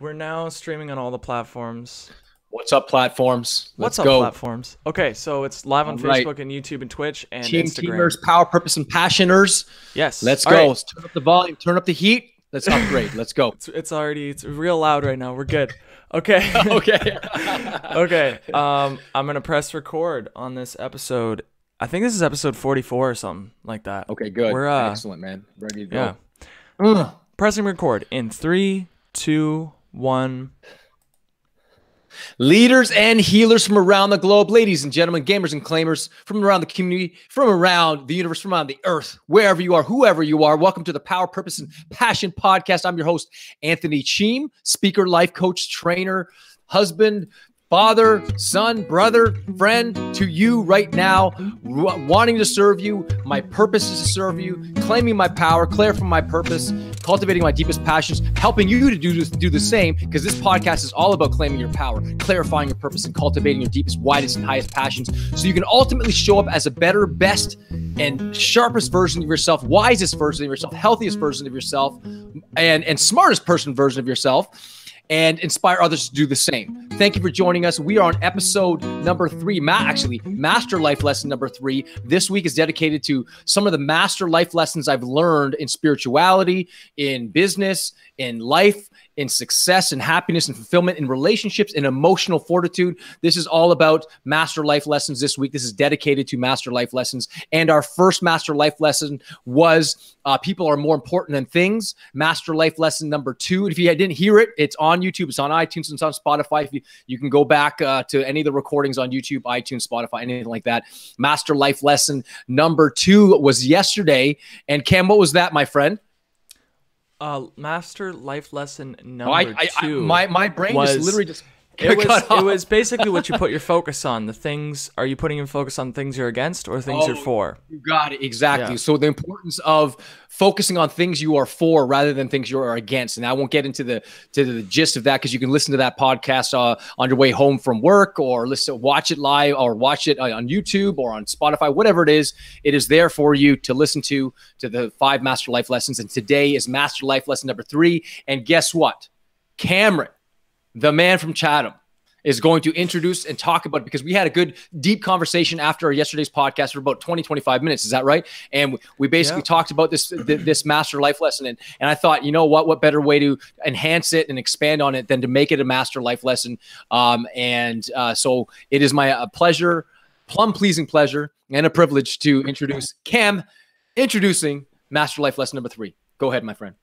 We're now streaming on all the platforms. What's up, platforms? What's Let's up, go. platforms? Okay, so it's live on All right. Facebook and YouTube and Twitch and Team Instagram. teamers, power, purpose, and passioners. Yes. Let's All go. right. Let's turn up the volume. Turn up the heat. Let's upgrade. Let's go. It's real loud right now. We're good. Okay. Okay. Okay. I'm gonna press record on this episode. I think this is episode 44 or something like that. Okay, good. We're excellent, man. Ready to go. Yeah. Pressing record in 3, 2, 1. Leaders and healers from around the globe, ladies and gentlemen, gamers and claimers from around the community, from around the universe, from around the earth, wherever you are, whoever you are. Welcome to the Power, Purpose, and Passion podcast. I'm your host, Anthony Cheam, speaker, life coach, trainer, husband, father, son, brother, friend to you right now, wanting to serve you. My purpose is to serve you, claiming my power, clarifying my purpose, cultivating my deepest passions, helping you to do the same, because this podcast is all about claiming your power, clarifying your purpose, and cultivating your deepest, widest, and highest passions so you can ultimately show up as a better, best, and sharpest version of yourself, wisest version of yourself, healthiest version of yourself, and smartest version of yourself, and inspire others to do the same. Thank you for joining us. We are on episode number 3, Master Life Lesson number 3. This week is dedicated to some of the master life lessons I've learned in spirituality, in business, in life, in success, and happiness, and fulfillment, in relationships, and emotional fortitude. This is all about master life lessons this week. This is dedicated to master life lessons. And our first master life lesson was people are more important than things. Master life lesson number 2. If you didn't hear it, it's on YouTube, it's on iTunes, it's on Spotify. If you can go back to any of the recordings on YouTube, iTunes, Spotify, anything like that. Master life lesson number 2 was yesterday. And Cam, what was that, my friend? Master life lesson number 2. My brain was, just literally just it was basically what you put your focus on. The things, are you putting your focus on things you're against or things you're for? You got it. Exactly. Yeah. So the importance of focusing on things you are for rather than things you are against. And I won't get into the gist of that, because you can listen to that podcast on your way home from work, or watch it live, or watch it on YouTube or on Spotify, whatever it is. It is there for you to listen to the 5 master life lessons. And today is master life lesson number 3. And guess what? Cameron, the man from Chatham, is going to introduce and talk about it, because we had a good deep conversation after yesterday's podcast for about 20-25 minutes. Is that right? And we basically talked about this master life lesson. And I thought, you know what better way to enhance it and expand on it than to make it a master life lesson. So it is my pleasure, plum-pleasing pleasure, and a privilege to introduce Cam, introducing master life lesson number 3. Go ahead, my friend.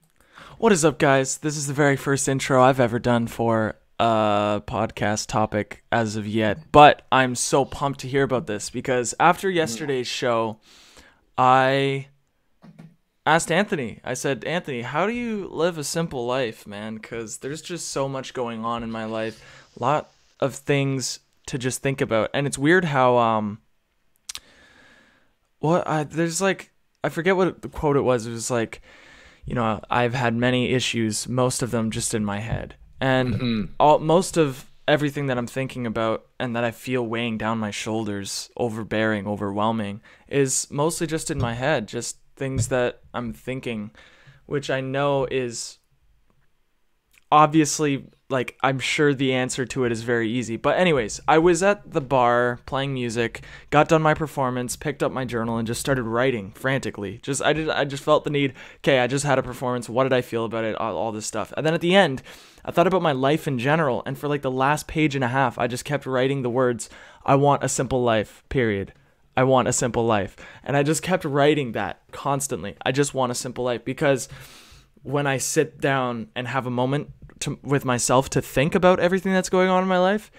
What is up, guys? This is the very first intro I've ever done for a podcast topic as of yet, but I'm so pumped to hear about this, because after yesterday's show, I asked Anthony, I said, Anthony, how do you live a simple life, man? Because there's just so much going on in my life, a lot of things to just think about. And it's weird how there's like, I forget what the quote it was. It was like, you know, I've had many issues, most of them just in my head. And most of everything that I'm thinking about and that I feel weighing down my shoulders, overbearing, overwhelming, is mostly just in my head, just things that I'm thinking, which I know is obviously, like, I'm sure the answer to it is very easy. But anyways, I was at the bar playing music, got done my performance, picked up my journal, and just started writing frantically. I just felt the need. Okay, I just had a performance. What did I feel about it? All this stuff. And then at the end, I thought about my life in general. And for like the last page and a half, I just kept writing the words, I want a simple life, period. I want a simple life. And I just kept writing that constantly. I just want a simple life, because when I sit down and have a moment with myself to think about everything that's going on in my life,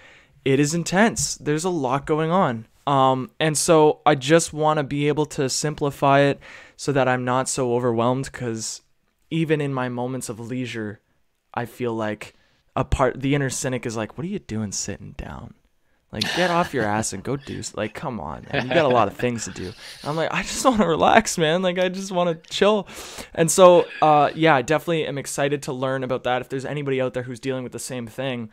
it is intense. There's a lot going on. And so I just want to be able to simplify it so that I'm not so overwhelmed, because even in my moments of leisure, I feel like the inner cynic is like, what are you doing sitting down? Like, get off your ass and go do, like, come on, man. You got a lot of things to do. And I'm like, I just want to relax, man. Like, I just want to chill. And so, I definitely am excited to learn about that. If there's anybody out there who's dealing with the same thing,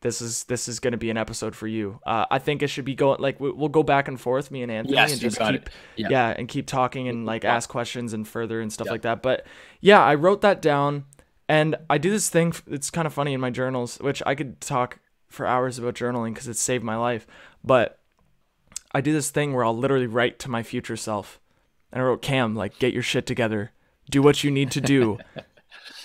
this is going to be an episode for you. I think it should be going, like, we'll go back and forth, me and Anthony, yes, and just keep and keep talking and like ask questions and further and stuff like that. But yeah, I wrote that down, And I do this thing, it's kind of funny in my journals, which I could talk for hours about journaling because it saved my life. But I do this thing where I'll literally write to my future self. And I wrote, Cam, like, get your shit together. Do what you need to do.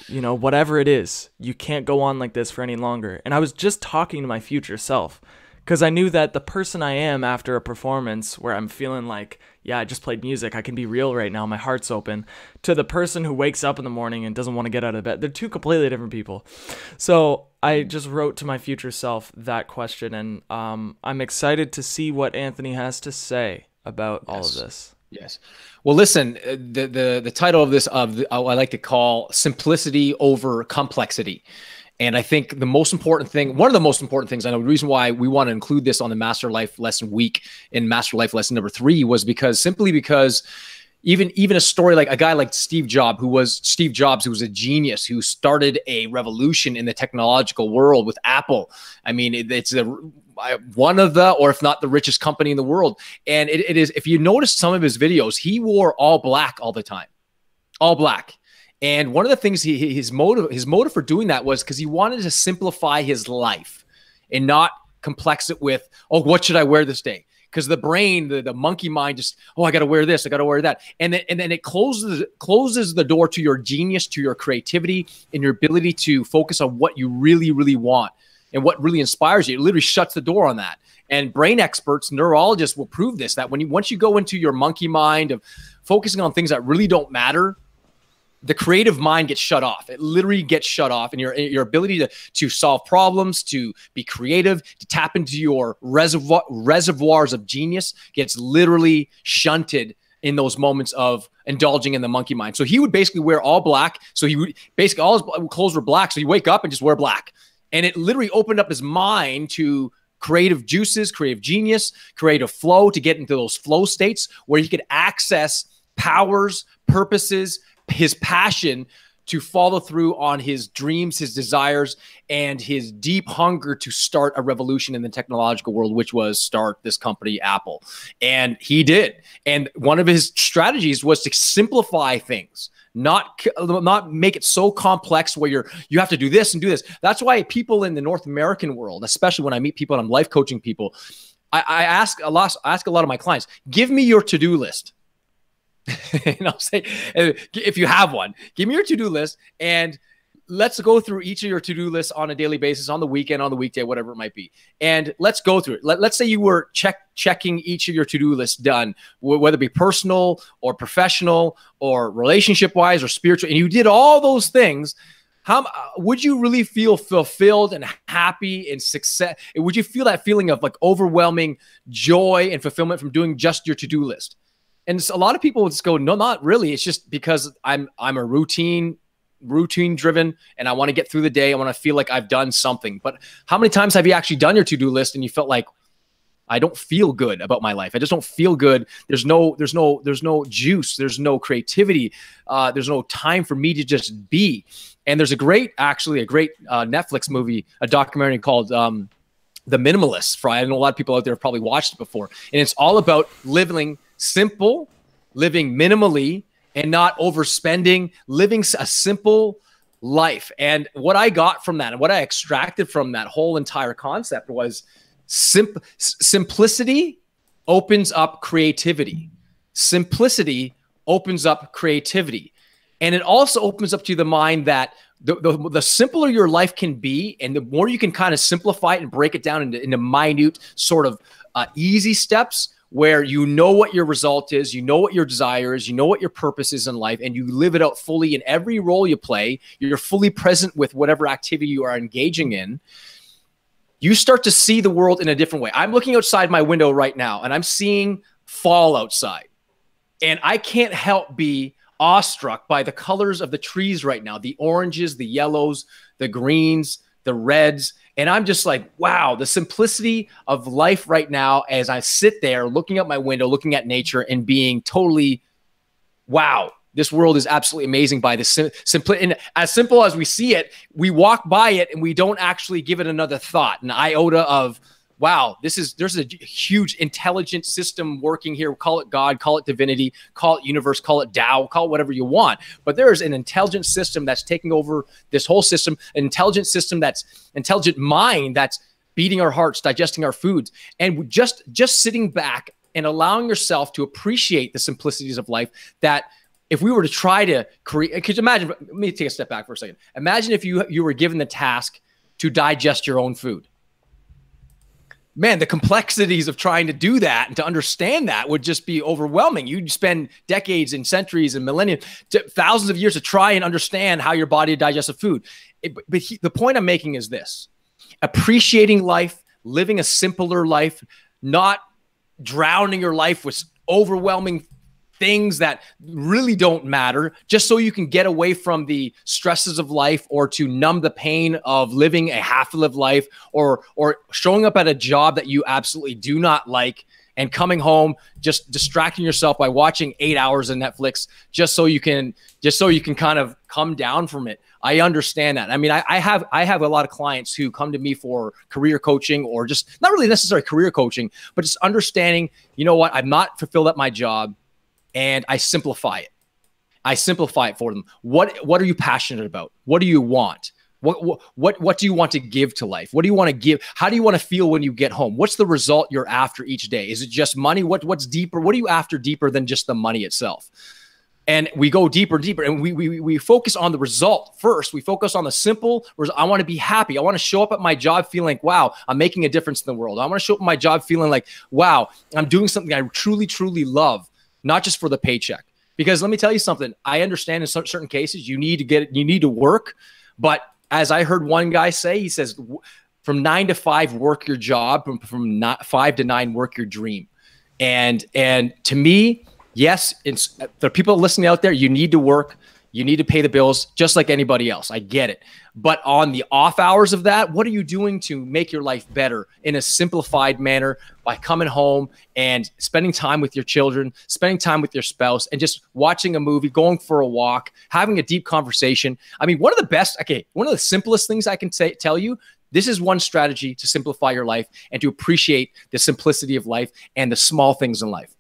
You know, whatever it is, you can't go on like this for any longer. And I was just talking to my future self because I knew that the person I am after a performance where I'm feeling like, yeah, I just played music, I can be real right now, my heart's open, to the person who wakes up in the morning and doesn't want to get out of bed. They're two completely different people. So I just wrote to my future self that question, and I'm excited to see what Anthony has to say about all of this. Yes. Well, listen, the title of this, I like to call Simplicity Over Complexity. And I think the most important thing, one of the most important things, I know the reason why we want to include this on the Master Life Lesson Week in Master Life Lesson number 3 was simply because even a story like a guy like Steve Jobs, who was a genius, who started a revolution in the technological world with Apple. I mean, it's one of the, or if not the richest company in the world. And it is, if you notice some of his videos, he wore all black all the time, all black. And one of the things his motive for doing that was because he wanted to simplify his life and not complex it with, oh, what should I wear this day? Because the brain, the monkey mind, just, oh, I got to wear this, I got to wear that, and then it closes the door to your genius, to your creativity, and your ability to focus on what you really, really want and what really inspires you. It literally shuts the door on that. And brain experts, neurologists will prove this, that once you go into your monkey mind of focusing on things that really don't matter, the creative mind gets shut off. It literally gets shut off, and your ability to solve problems, to be creative, to tap into your reservoirs of genius gets literally shunted in those moments of indulging in the monkey mind. So he would basically wear all black. So he would basically, all his clothes were black. So you wake up and just wear black. And it literally opened up his mind to creative juices, creative genius, creative flow, to get into those flow states where he could access powers, purposes, his passion to follow through on his dreams, his desires, and his deep hunger to start a revolution in the technological world, which was start this company, Apple. And he did. And one of his strategies was to simplify things, not make it so complex where you have to do this and do this. That's why people in the North American world, especially when I meet people and I'm life coaching people, I ask a lot of my clients, give me your to-do list. And I'll say, if you have one, give me your to-do list and let's go through each of your to-do lists on a daily basis, on the weekend, on the weekday, whatever it might be. And let's go through it. Let's say you were checking each of your to-do lists done, whether it be personal or professional or relationship-wise or spiritual, and you did all those things. How would you really feel fulfilled and happy and success? Would you feel that feeling of like overwhelming joy and fulfillment from doing just your to-do list? And a lot of people would just go, no, not really. It's just because I'm a routine driven, and I want to get through the day. I want to feel like I've done something. But how many times have you actually done your to-do list and you felt like, I don't feel good about my life. I just don't feel good. There's no juice. There's no creativity. There's no time for me to just be. And there's a great Netflix movie, a documentary called The Minimalists. I know a lot of people out there have probably watched it before. And it's all about living simple, living minimally, and not overspending, living a simple life. And what I got from that and what I extracted from that whole entire concept was simplicity opens up creativity. Simplicity opens up creativity. And it also opens up to the mind that the simpler your life can be, and the more you can kind of simplify it and break it down into minute sort of easy steps, where you know what your result is, you know what your desire is, you know what your purpose is in life, and you live it out fully in every role you play. You're fully present with whatever activity you are engaging in. You start to see the world in a different way. I'm looking outside my window right now, and I'm seeing fall outside. And I can't help be awestruck by the colors of the trees right now, the oranges, the yellows, the greens, the reds. And I'm just like, wow, the simplicity of life right now as I sit there looking out my window, looking at nature and being totally, wow, this world is absolutely amazing by the simplicity. And as simple as we see it, we walk by it and we don't actually give it another thought, an iota of wow, there's a huge intelligent system working here. Call it God, call it divinity, call it universe, call it Tao, call it whatever you want. But there is an intelligent system that's taking over this whole system, an intelligent system that's intelligent mind that's beating our hearts, digesting our foods. And just sitting back and allowing yourself to appreciate the simplicities of life, that if we were to try to create, could you imagine, let me take a step back for a second. Imagine if you were given the task to digest your own food. Man, the complexities of trying to do that and to understand that would just be overwhelming. You'd spend decades and centuries and millennia, thousands of years to try and understand how your body digests food. The point I'm making is this: appreciating life, living a simpler life, not drowning your life with overwhelming things that really don't matter, just so you can get away from the stresses of life, or to numb the pain of living a half-lived life, or showing up at a job that you absolutely do not like and coming home, just distracting yourself by watching 8 hours of Netflix just so you can kind of come down from it. I understand that. I mean, I have a lot of clients who come to me for career coaching, or just not really necessarily career coaching, but just understanding, you know what, I'm not fulfilled at my job. And I simplify it. I simplify it for them. What are you passionate about? What do you want? What do you want to give to life? What do you want to give? How do you want to feel when you get home? What's the result you're after each day? Is it just money? What's deeper? What are you after deeper than just the money itself? And we go deeper, and we focus on the result first. We focus on the simple. I want to be happy. I want to show up at my job feeling like, wow, I'm making a difference in the world. I want to show up at my job feeling like, wow, I'm doing something I truly, truly love. Not just for the paycheck. Because let me tell you something, I understand in certain cases you need to work. But as I heard one guy say, he says, from 9 to 5, work your job. From 5 to 9, work your dream. And to me, yes, there are people listening out there, you need to work. You need to pay the bills just like anybody else. I get it. But on the off hours of that, what are you doing to make your life better in a simplified manner by coming home and spending time with your children, spending time with your spouse, and just watching a movie, going for a walk, having a deep conversation? I mean, one of the simplest things I can tell you, this is one strategy to simplify your life and to appreciate the simplicity of life and the small things in life.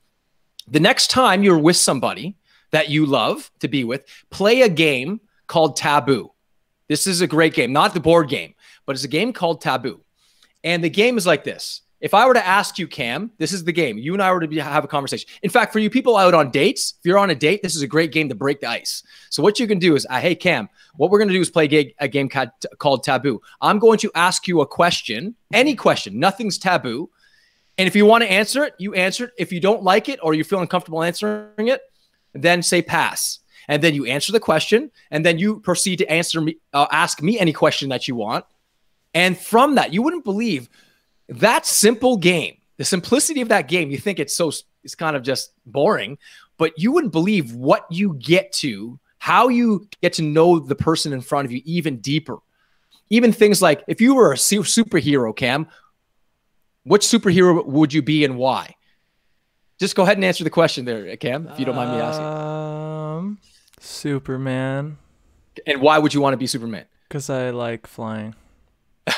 The next time you're with somebody that you love to be with, play a game called Taboo. This is a great game, not the board game, but it's a game called Taboo. And the game is like this. If I were to ask you, Cam, this is the game. You and I were to have a conversation. In fact, for you people out on dates, if you're on a date, this is a great game to break the ice. So what you can do is, hey, Cam, what we're going to do is play a game called Taboo. I'm going to ask you a question, any question, nothing's taboo. And if you want to answer it, you answer it. If you don't like it or you feel uncomfortable answering it, then say pass. And then you answer the question, and then you proceed to ask me any question that you want. And from that, you wouldn't believe that simple game, the simplicity of that game. You think it's kind of just boring, but you wouldn't believe what you get to, how you get to know the person in front of you even deeper. Even things like, if you were a superhero, Cam, which superhero would you be and why? Just go ahead and answer the question there, Cam, if you don't mind me asking. Superman. And why would you want to be Superman? Because I like flying.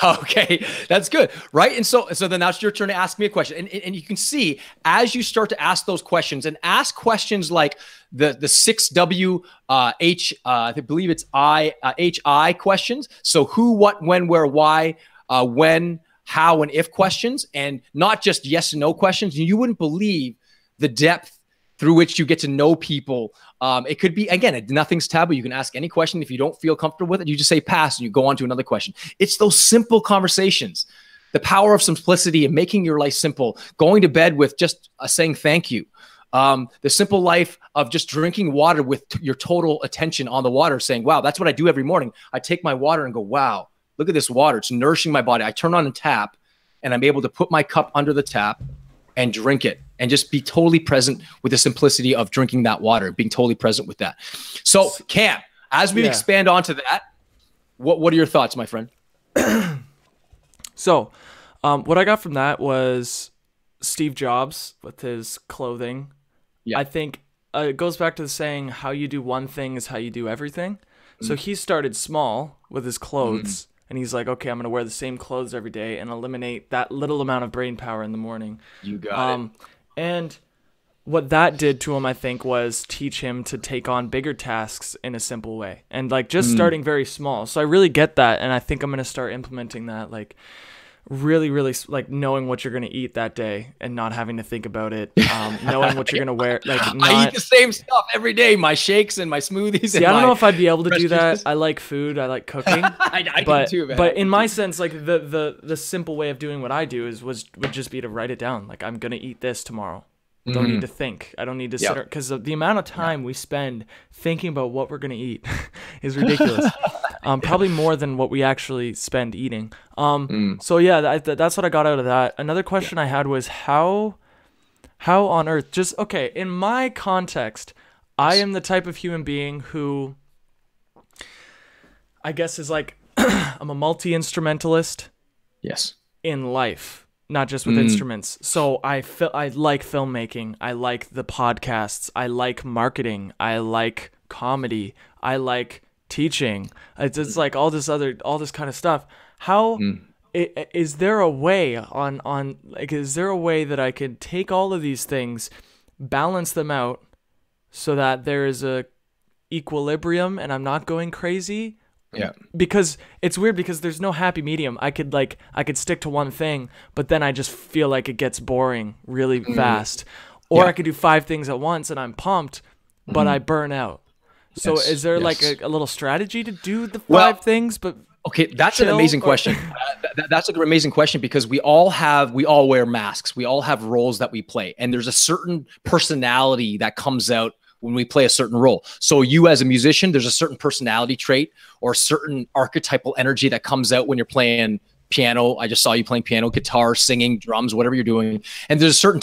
Okay, that's good, right? And so then that's your turn to ask me a question. And you can see, as you start to ask those questions, and ask questions like the 6W I believe it's HI questions. So who, what, when, where, why, when, how, and if questions, and not just yes and no questions. You wouldn't believe the depth through which you get to know people. It could be, again, nothing's taboo. You can ask any question. If you don't feel comfortable with it, you just say pass and you go on to another question. It's those simple conversations, the power of simplicity and making your life simple, going to bed with just saying thank you. The simple life of just drinking water with your total attention on the water, saying, wow, that's what I do every morning. I take my water and go, wow, look at this water. It's nourishing my body. I turn on the tap and I'm able to put my cup under the tap and drink it, and just be totally present with the simplicity of drinking that water, being totally present with that. So Cam, as we expand onto that, what are your thoughts, my friend? So what I got from that was Steve Jobs with his clothing. Yeah. I think it goes back to the saying, how you do one thing is how you do everything. So he started small with his clothes, And he's like, okay, I'm going to wear the same clothes every day and eliminate that little amount of brain power in the morning. You got it. And what that did to him, I think, was teach him to take on bigger tasks in a simple way, and like just starting very small. So I really get that. And I think I'm going to start implementing that, like really, really like knowing what you're going to eat that day and not having to think about it. Knowing what you're going to wear. Like I eat the same stuff every day, my shakes and my smoothies. See, I don't know if I'd be able to do that. I like food. I like cooking. I but, do too, man. But in my sense, like the simple way of doing what I do would just be to write it down. Like, I'm going to eat this tomorrow. I don't need to think. I don't need to sit because the amount of time we spend thinking about what we're going to eat is ridiculous. Probably more than what we actually spend eating. So yeah, that's what I got out of that. Another question I had was how on earth, just, okay, in my context, I am the type of human being who I guess is like, I'm a multi-instrumentalist. Yes. In life. Not just with instruments. So I like filmmaking. I like the podcasts. I like marketing. I like comedy. I like teaching. It's like all this kind of stuff. How is there a way is there a way that I could take all of these things, balance them out so that there is a equilibrium and I'm not going crazy? Yeah. Because it's weird because there's no happy medium. I could stick to one thing, but then I just feel like it gets boring really fast. Or I could do 5 things at once and I'm pumped, but I burn out. So is there like a little strategy to do the 5 things? But okay, that's an amazing question. That's an amazing question because we all wear masks. We all have roles that we play, and there's a certain personality that comes out when we play a certain role. So you as a musician, there's a certain personality trait or a certain archetypal energy that comes out when you're playing piano. I just saw you playing piano, guitar, singing, drums, whatever you're doing. And there's a certain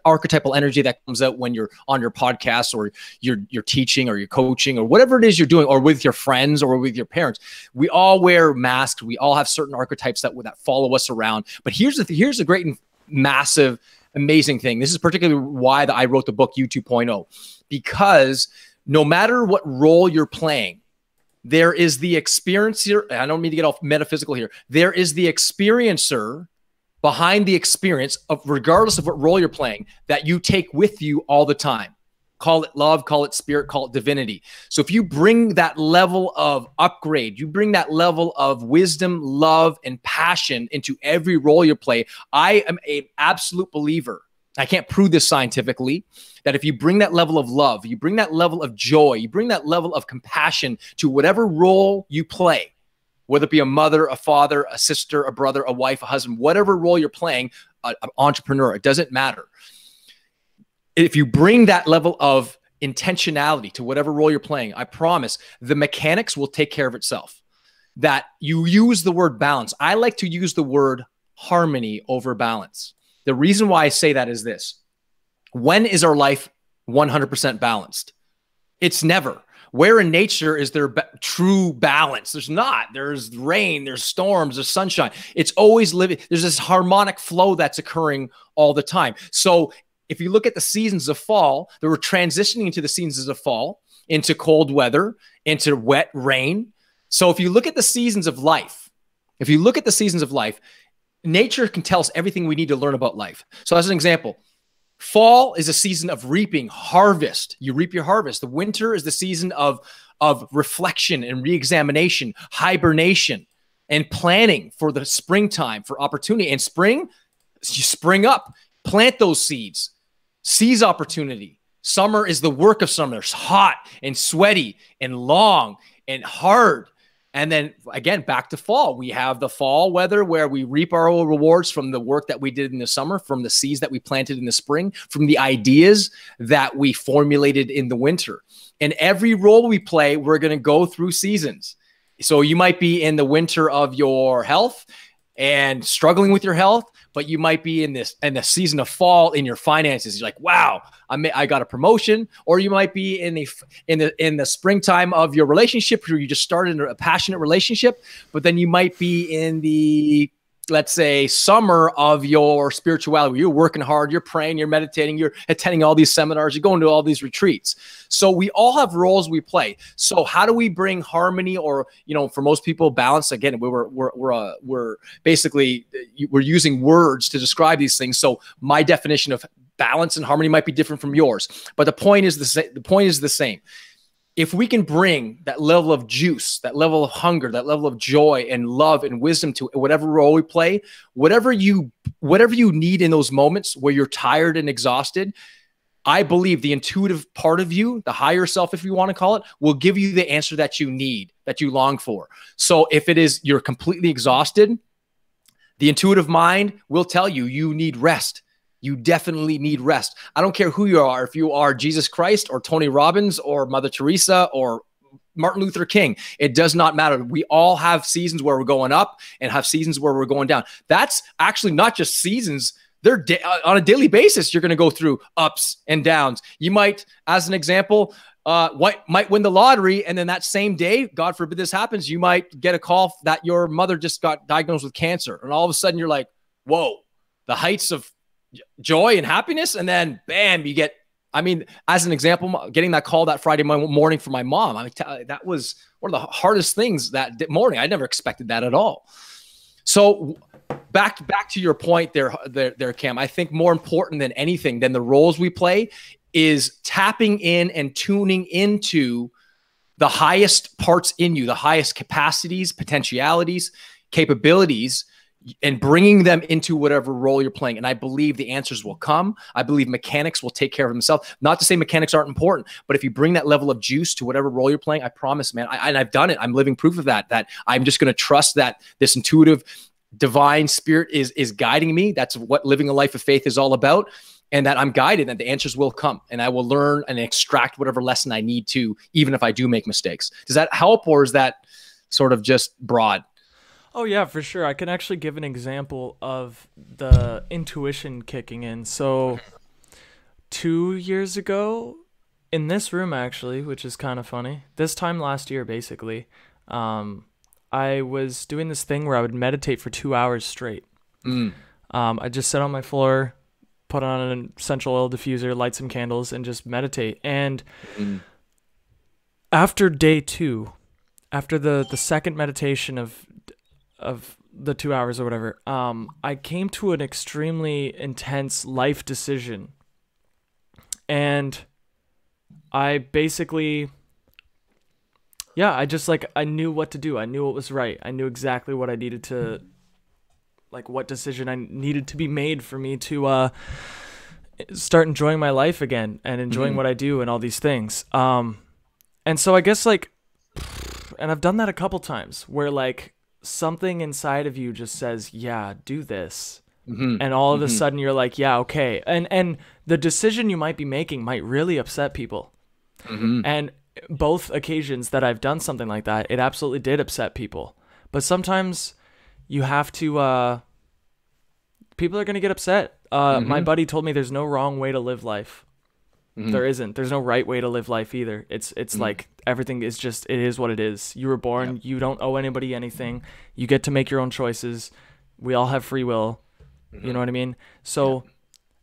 archetypal energy that comes out when you're on your podcast or you're teaching or you're coaching or whatever it is you're doing, or with your friends or with your parents. We all wear masks. We all have certain archetypes that follow us around. But here's the great and massive, amazing thing. This is particularly why I wrote the book U 2.0, because no matter what role you're playing, there is the experiencer. I don't mean to get off metaphysical here. There is the experiencer behind the experience of, regardless of what role you're playing, that you take with you all the time. Call it love, call it spirit, call it divinity. So if you bring that level of upgrade, you bring that level of wisdom, love, and passion into every role you play, I am an absolute believer. I can't prove this scientifically, that if you bring that level of love, you bring that level of joy, you bring that level of compassion to whatever role you play, whether it be a mother, a father, a sister, a brother, a wife, a husband, whatever role you're playing, an entrepreneur, it doesn't matter. If you bring that level of intentionality to whatever role you're playing, I promise the mechanics will take care of itself. That you use the word balance. I like to use the word harmony over balance. The reason why I say that is this. When is our life 100% balanced? It's never. Where in nature is there true balance? There's not. There's rain, there's storms, there's sunshine. It's always living. There's this harmonic flow that's occurring all the time. So if you look at the seasons of fall, they were transitioning into the seasons of fall, into cold weather, into wet rain. So if you look at the seasons of life, nature can tell us everything we need to learn about life. So as an example, fall is a season of reaping, harvest. You reap your harvest. The winter is the season of reflection and reexamination, hibernation, and planning for the springtime, for opportunity. And spring, you spring up, plant those seeds, seize opportunity. Summer is the work of summer. It's hot and sweaty and long and hard. And then again, back to fall. We have the fall weather where we reap our own rewards from the work that we did in the summer, from the seeds that we planted in the spring, from the ideas that we formulated in the winter. And every role we play, we're going to go through seasons. So you might be in the winter of your health and struggling with your health, but you might be in the season of fall in your finances. You're like, wow, I got a promotion. Or you might be in the springtime of your relationship, where you just started a passionate relationship, but then you might be in the let's say, summer of your spirituality. You're working hard, you're praying, you're meditating, you're attending all these seminars, you're going to all these retreats. So we all have roles we play. So how do we bring harmony, or, you know, for most people, balance? Again, we're basically, we're using words to describe these things. So my definition of balance and harmony might be different from yours, but the point is the same. If we can bring that level of juice, that level of hunger, that level of joy and love and wisdom to whatever role we play, whatever you need in those moments where you're tired and exhausted, I believe the intuitive part of you, the higher self, if you want to call it, will give you the answer that you need, that you long for. So if it is you're completely exhausted, the intuitive mind will tell you you need rest. You definitely need rest. I don't care who you are. If you are Jesus Christ or Tony Robbins or Mother Teresa or Martin Luther King, it does not matter. We all have seasons where we're going up and have seasons where we're going down. That's actually not just seasons. They're on a daily basis. You're going to go through ups and downs. You might, as an example, might win the lottery, and then that same day, God forbid this happens, you might get a call that your mother just got diagnosed with cancer. And all of a sudden you're like, whoa, the heights of joy and happiness, and then bam, you get, I mean, as an example, getting that call that Friday morning from my mom, I mean, that was one of the hardest things that morning. I never expected that at all. So back to your point there, Cam, I think more important than anything, than the roles we play, is tapping in and tuning into the highest parts in you, the highest capacities, potentialities, capabilities, and bringing them into whatever role you're playing. And I believe the answers will come. I believe mechanics will take care of themselves. Not to say mechanics aren't important, but if you bring that level of juice to whatever role you're playing, I promise, man, and I've done it. I'm living proof of that I'm just going to trust that this intuitive divine spirit is guiding me. That's what living a life of faith is all about. And that I'm guided, and the answers will come, and I will learn and extract whatever lesson I need to, even if I do make mistakes. Does that help, or is that sort of just broad? Oh, yeah, for sure. I can actually give an example of the intuition kicking in. So 2 years ago, in this room, actually, which is kind of funny, this time last year, basically, I was doing this thing where I would meditate for 2 hours straight. I just sit on my floor, put on an essential oil diffuser, light some candles, and just meditate. And after day 2, after the second meditation of the 2 hours or whatever, I came to an extremely intense life decision. And I basically, I just I knew what to do. I knew what was right. I knew exactly what I needed to, what decision I needed to be made for me to start enjoying my life again and enjoying what I do and all these things. And so I guess and I've done that a couple times where something inside of you just says, yeah, do this. And all of a sudden you're like, yeah, okay. And the decision you might be making might really upset people. And both occasions that I've done something like that, it absolutely did upset people. But sometimes you have to, people are going to get upset. My buddy told me there's no wrong way to live life. There isn't. There's no right way to live life either. It's everything is just, it is what it is. You were born, you don't owe anybody anything. You get to make your own choices. We all have free will. You know what I mean? So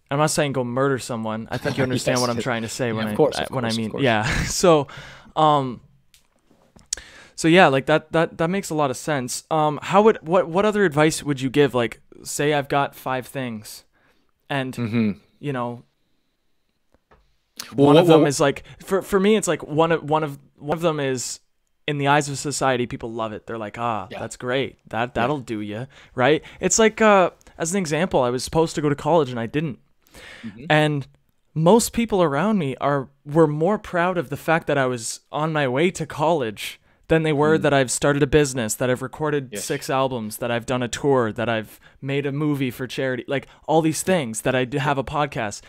I'm not saying go murder someone. I think you understand what I'm trying to say when I mean, yeah. So, that makes a lot of sense. What other advice would you give? Say I've got 5 things, and one of them is for me, it's one of them is, in the eyes of society, people love it. They're like, that's great. That'll do you, right? It's as an example, I was supposed to go to college and I didn't. And most people around me were more proud of the fact that I was on my way to college than they were that I've started a business, that I've recorded 6 albums, that I've done a tour, that I've made a movie for charity, all these things, that I have a podcast.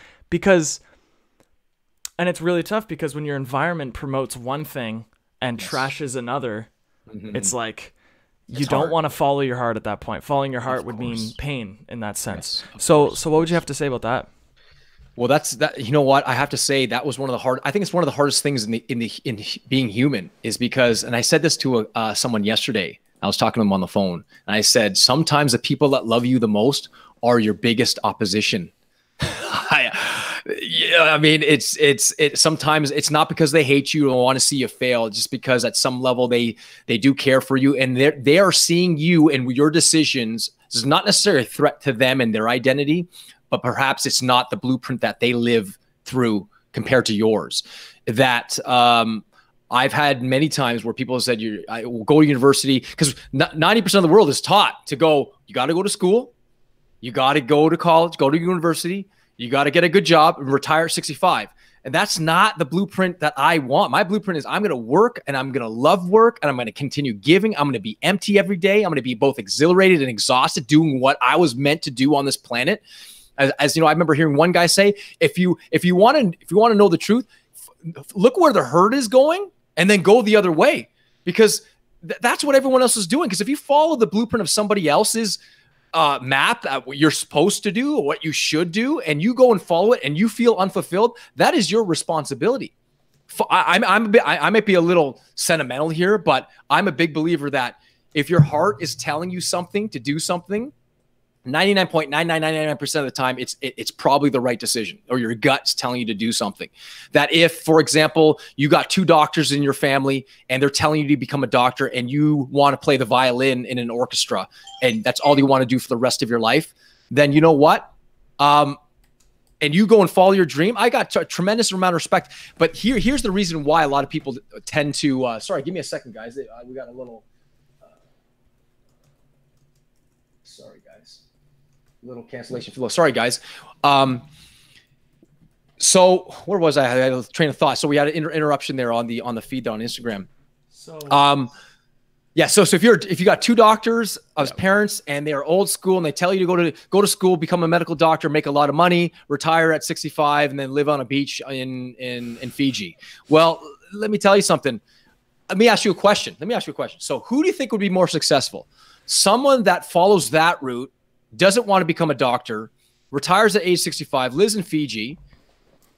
And it's really tough because when your environment promotes one thing and trashes another, it's you don't want to follow your heart at that point. Following your heart would mean pain in that sense. So what would you have to say about that? Well, that's that. You know what? I have to say that was one of the I think it's one of the hardest things in being human, is because, and I said this to someone yesterday, I was talking to him on the phone, and I said, sometimes the people that love you the most are your biggest opposition. I mean, it's sometimes it's not because they hate you or want to see you fail. It's just because at some level they do care for you, and they are seeing you and your decisions. This is not necessarily a threat to them and their identity, but perhaps it's not the blueprint that they live through compared to yours. That I've had many times where people have said, I will go to university, because 90% of the world is taught to go, you got to go to school, you got to go to college, go to university, you got to get a good job and retire at 65. And that's not the blueprint that I want. My blueprint is I'm going to work, and I'm going to love work, and I'm going to continue giving. I'm going to be empty every day. I'm going to be both exhilarated and exhausted doing what I was meant to do on this planet. As you know, I remember hearing one guy say, if you want to know the truth, look where the herd is going and then go the other way, because that's what everyone else is doing. Because if you follow the blueprint of somebody else's map at what you're supposed to do or what you should do, and you go and follow it and you feel unfulfilled, that is your responsibility. I might be a little sentimental here, but I'm a big believer that if your heart is telling you something to do something, 99.9999% of the time, it's probably the right decision, or your gut's telling you to do something. That if, for example, you got 2 doctors in your family and they're telling you to become a doctor, and you want to play the violin in an orchestra, and that's all you want to do for the rest of your life, then you know what? And you go and follow your dream. I got a tremendous amount of respect. But here's the reason why a lot of people tend to, sorry, give me a second, guys. We got a little, sorry, guys. Little cancellation flow. Sorry, guys. So where was I? I had a train of thought. So we had an interruption there on the feed on Instagram. So yeah. So if you got 2 doctors as parents, and they are old school, and they tell you to go to school, become a medical doctor, make a lot of money, retire at 65, and then live on a beach in Fiji. Well, let me tell you something. Let me ask you a question. So who do you think would be more successful? Someone that follows that route, doesn't want to become a doctor, retires at age 65, lives in Fiji,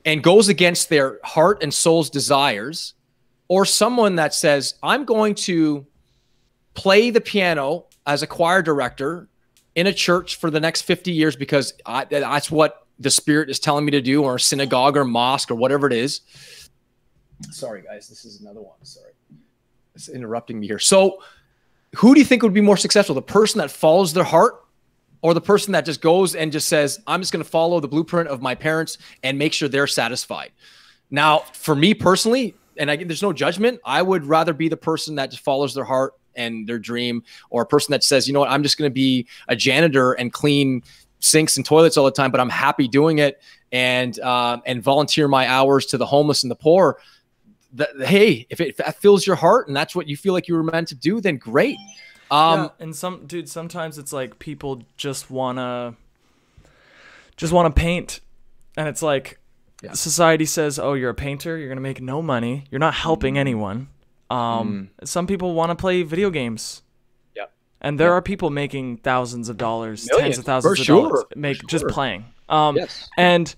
and goes against their heart and soul's desires, or someone that says, I'm going to play the piano as a choir director in a church for the next 50 years because that's what the Spirit is telling me to do, or a synagogue or mosque or whatever it is. Sorry, guys. This is another one. Sorry. It's interrupting me here. So who do you think would be more successful? The person that follows their heart, or the person that just goes and just says, I'm just going to follow the blueprint of my parents and make sure they're satisfied? Now, for me personally, and there's no judgment, I would rather be the person that just follows their heart and their dream, or a person that says, you know what, I'm just going to be a janitor and clean sinks and toilets all the time, but I'm happy doing it, and volunteer my hours to the homeless and the poor. Hey, if it fills your heart and that's what you feel like you were meant to do, then great. Yeah, and sometimes it's like people just wanna paint, and it's like, society says, oh, you're a painter, you're gonna make no money, you're not helping anyone. Some people want to play video games. Yeah. And there are people making thousands of dollars, tens of thousands of dollars just playing. Yes. And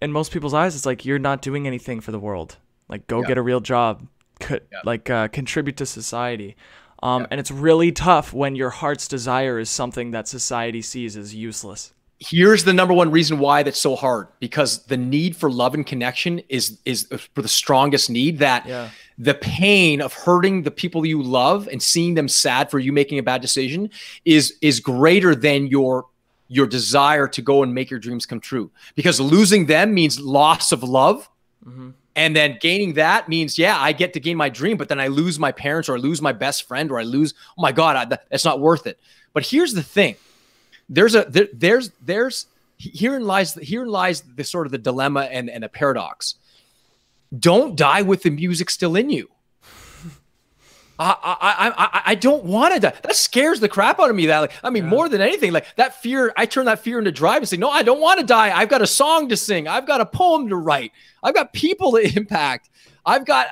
in most people's eyes, it's like, you're not doing anything for the world. Like, go get a real job, contribute to society. And it's really tough when your heart's desire is something that society sees as useless. Here's the number one reason why that's so hard, because the need for love and connection is for the strongest need. That the pain of hurting the people you love and seeing them sad for you making a bad decision is greater than your desire to go and make your dreams come true. Because losing them means loss of love. Mm-hmm. And then gaining that means, yeah, I get to gain my dream, but then I lose my parents, or I lose my best friend, or I lose, oh my God, that's not worth it. But here's the thing. Herein lies the sort of the dilemma and the paradox. Don't die with the music still in you. I don't want to die. That scares the crap out of me. More than anything, like that fear, I turn that fear into drive and say, no, I don't want to die. I've got a song to sing. I've got a poem to write. I've got people to impact. I've got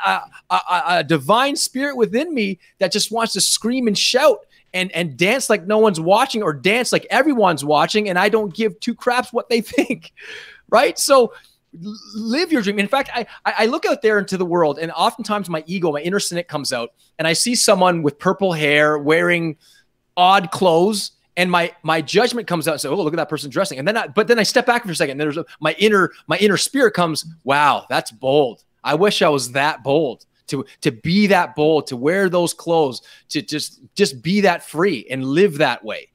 a divine spirit within me that just wants to scream and shout and dance like no one's watching, or dance like everyone's watching, and I don't give 2 craps what they think, right? So live your dream. In fact, I look out there into the world, and oftentimes my ego, my inner cynic comes out, and I see someone with purple hair wearing odd clothes, and my judgment comes out and says, "Oh, look at that person dressing." And then I step back for a second. And there's my inner spirit comes, "Wow, that's bold. I wish I was that bold to be that bold, to wear those clothes, to just be that free and live that way,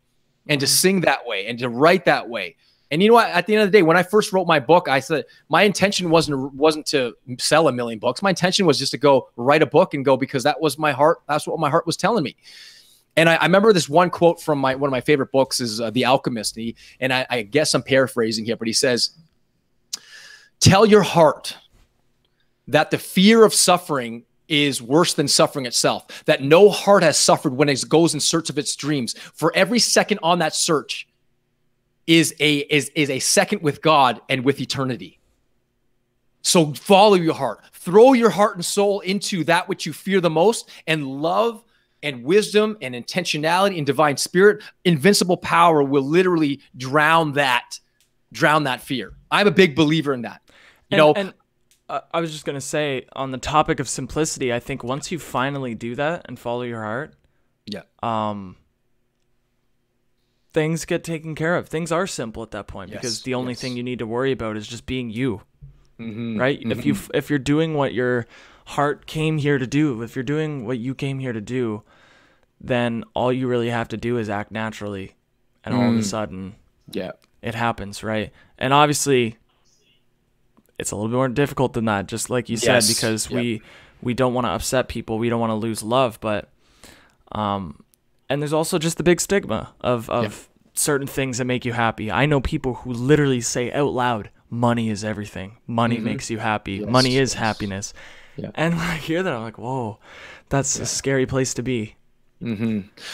and to sing that way and to write that way." And you know what? At the end of the day, when I first wrote my book, I said my intention wasn't to sell 1 million books. My intention was just to go write a book and go, because that was my heart. That's what my heart was telling me. And I remember this one quote from one of my favorite books is The Alchemist. And I guess I'm paraphrasing here, but he says, "Tell your heart that the fear of suffering is worse than suffering itself, that no heart has suffered when it goes in search of its dreams. For every second on that search is a second with God and with eternity. So follow your heart. Throw your heart and soul into that which you fear the most, and love and wisdom and intentionality and divine spirit, invincible power will literally drown that fear." I'm a big believer in that. I was just going to say, on the topic of simplicity, I think once you finally do that and follow your heart, things get taken care of. Things are simple at that point, because the only thing you need to worry about is just being you, right? If you're doing what your heart came here to do, if you're doing what you came here to do, then all you really have to do is act naturally, and all of a sudden, it happens, right? And obviously, it's a little bit more difficult than that, just like you said, because we don't want to upset people, we don't want to lose love, but and there's also just the big stigma of certain things that make you happy. I know people who literally say out loud, "Money is everything. Money makes you happy. Money is happiness." And when I hear that, I'm like, whoa, that's a scary place to be.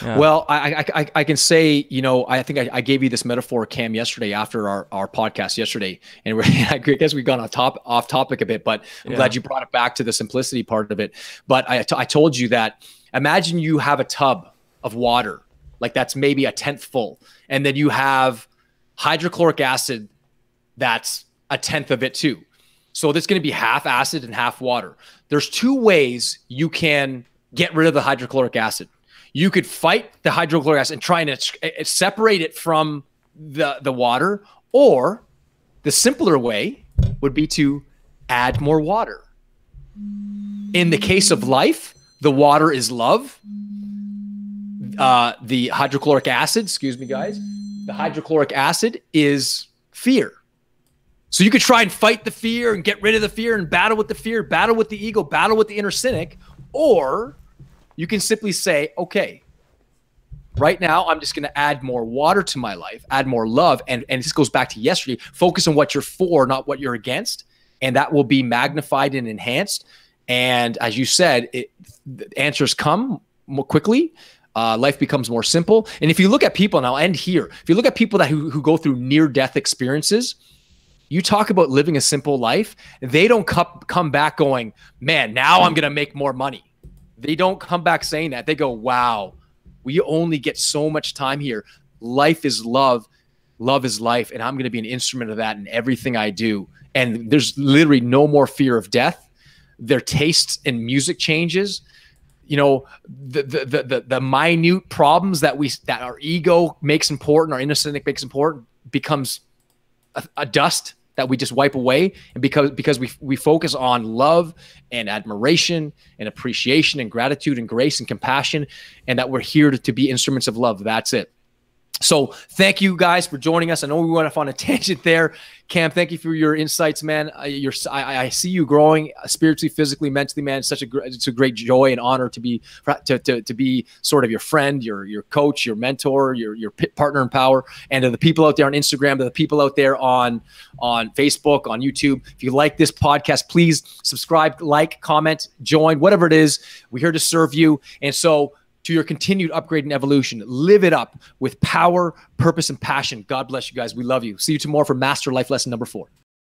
Well, I can say, I think I gave you this metaphor, Cam, yesterday after our podcast yesterday, and I guess we've gone off topic a bit, but I'm glad you brought it back to the simplicity part of it. But I told you that, imagine you have a tub of water, like that's maybe a 1/10 full, and then you have hydrochloric acid that's a 1/10 of it too. So there's going to be half acid and half water. There's 2 ways you can get rid of the hydrochloric acid. You could fight the hydrochloric acid and try and separate it from the water, or the simpler way would be to add more water. In the case of life, the water is love. The hydrochloric acid, excuse me, guys, the hydrochloric acid is fear. So you could try and fight the fear and get rid of the fear and battle with the fear, battle with the ego, battle with the inner cynic, or you can simply say, okay, right now I'm just going to add more water to my life, add more love. And this goes back to yesterday, focus on what you're for, not what you're against. And that will be magnified and enhanced. And as you said, the answers come more quickly. Life becomes more simple. And if you look at people, and I'll end here, if you look at people who go through near-death experiences, you talk about living a simple life, they don't come back going, "Man, now I'm going to make more money." They don't come back saying that. They go, "Wow, we only get so much time here. Life is love. Love is life. And I'm going to be an instrument of that in everything I do." And there's literally no more fear of death. Their tastes in music changes. The minute problems that our ego makes important, our inner cynic makes important, becomes a dust that we just wipe away. And because we focus on love and admiration and appreciation and gratitude and grace and compassion, and that we're here to be instruments of love. That's it. So thank you guys for joining us. I know we went off on a tangent there. Cam, thank you for your insights, man. I see you growing spiritually, physically, mentally, man. It's a great joy and honor to be sort of your friend, your coach, your mentor, your partner in power. And to the people out there on Instagram, to the people out there on Facebook, on YouTube, if you like this podcast, please subscribe, like, comment, join, whatever it is. We're here to serve you. And so, to your continued upgrade and evolution, live it up with power, purpose, and passion. God bless you guys. We love you. See you tomorrow for Master Life Lesson number 4.